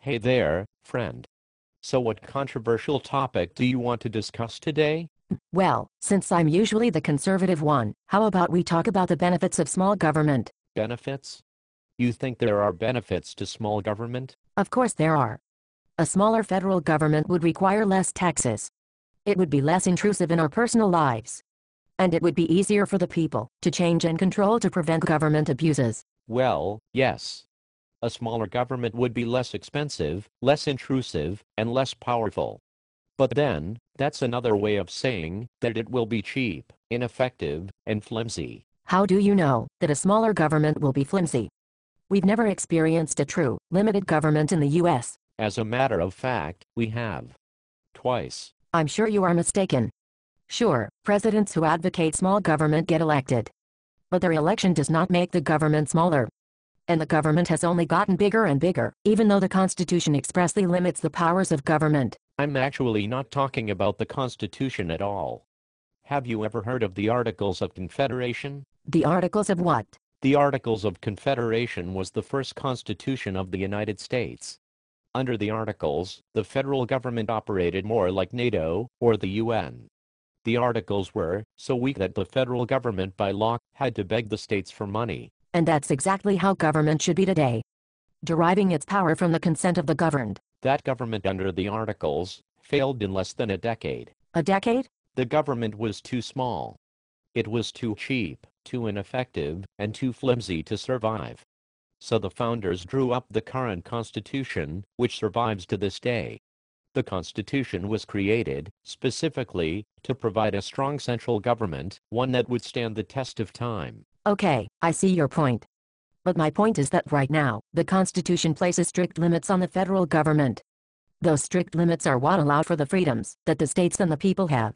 Hey there, friend. So what controversial topic do you want to discuss today? Well, since I'm usually the conservative one, how about we talk about the benefits of small government? Benefits? You think there are benefits to small government? Of course there are. A smaller federal government would require less taxes. It would be less intrusive in our personal lives. And it would be easier for the people to change and control to prevent government abuses. Well, yes. A smaller government would be less expensive, less intrusive, and less powerful. But then, that's another way of saying that it will be cheap, ineffective, and flimsy. How do you know that a smaller government will be flimsy? We've never experienced a true, limited government in the US. As a matter of fact, we have. Twice. I'm sure you are mistaken. Sure, presidents who advocate small government get elected. But their election does not make the government smaller. And the government has only gotten bigger and bigger, even though the Constitution expressly limits the powers of government. I'm actually not talking about the Constitution at all. Have you ever heard of the Articles of Confederation? The Articles of what? The Articles of Confederation was the first Constitution of the United States. Under the Articles, the federal government operated more like NATO or the UN. The Articles were so weak that the federal government by law had to beg the states for money. And that's exactly how government should be today. Deriving its power from the consent of the governed. That government under the Articles failed in less than a decade. A decade? The government was too small. It was too cheap, too ineffective, and too flimsy to survive. So the founders drew up the current Constitution, which survives to this day. The Constitution was created, specifically, to provide a strong central government, one that would stand the test of time. Okay, I see your point. But my point is that right now, the Constitution places strict limits on the federal government. Those strict limits are what allow for the freedoms that the states and the people have.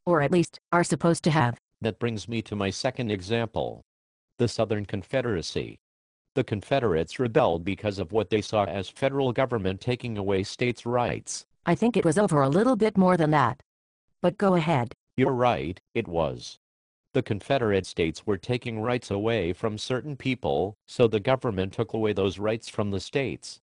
Or at least, are supposed to have. That brings me to my second example. The Southern Confederacy. The Confederates rebelled because of what they saw as federal government taking away states' rights. I think it was over a little bit more than that. But go ahead. You're right, it was. The Confederate states were taking rights away from certain people, so the government took away those rights from the states.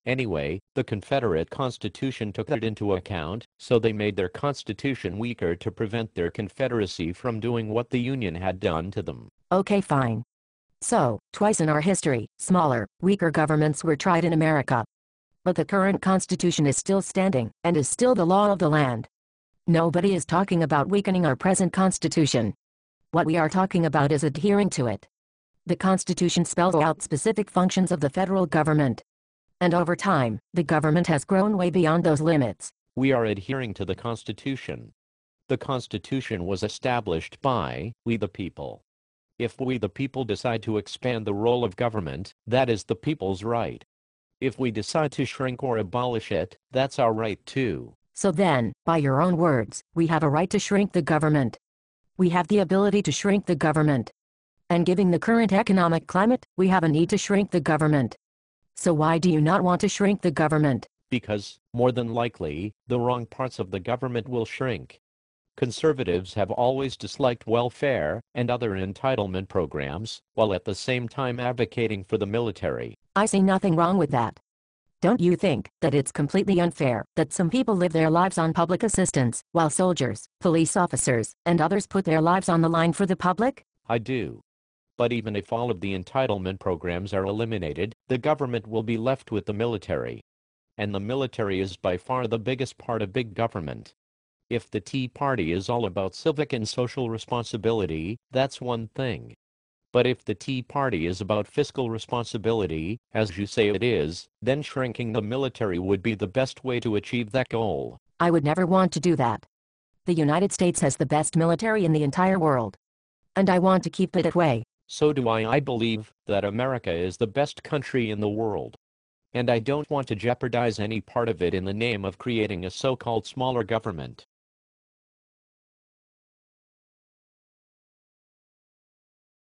Anyway, the Confederate Constitution took that into account, so they made their Constitution weaker to prevent their Confederacy from doing what the Union had done to them. Okay, fine. So, twice in our history, smaller, weaker governments were tried in America. But the current Constitution is still standing, and is still the law of the land. Nobody is talking about weakening our present Constitution. What we are talking about is adhering to it. The Constitution spells out specific functions of the federal government. And over time, the government has grown way beyond those limits. We are adhering to the Constitution. The Constitution was established by we the people. If we the people decide to expand the role of government, that is the people's right. If we decide to shrink or abolish it, that's our right too. So then, by your own words, we have a right to shrink the government. We have the ability to shrink the government. And given the current economic climate, we have a need to shrink the government. So why do you not want to shrink the government? Because, more than likely, the wrong parts of the government will shrink. Conservatives have always disliked welfare and other entitlement programs, while at the same time advocating for the military. I see nothing wrong with that. Don't you think that it's completely unfair that some people live their lives on public assistance, while soldiers, police officers, and others put their lives on the line for the public? I do. But even if all of the entitlement programs are eliminated, the government will be left with the military. And the military is by far the biggest part of big government. If the Tea Party is all about civic and social responsibility, that's one thing. But if the Tea Party is about fiscal responsibility, as you say it is, then shrinking the military would be the best way to achieve that goal. I would never want to do that. The United States has the best military in the entire world. And I want to keep it that way. So do I. I believe that America is the best country in the world. And I don't want to jeopardize any part of it in the name of creating a so-called smaller government.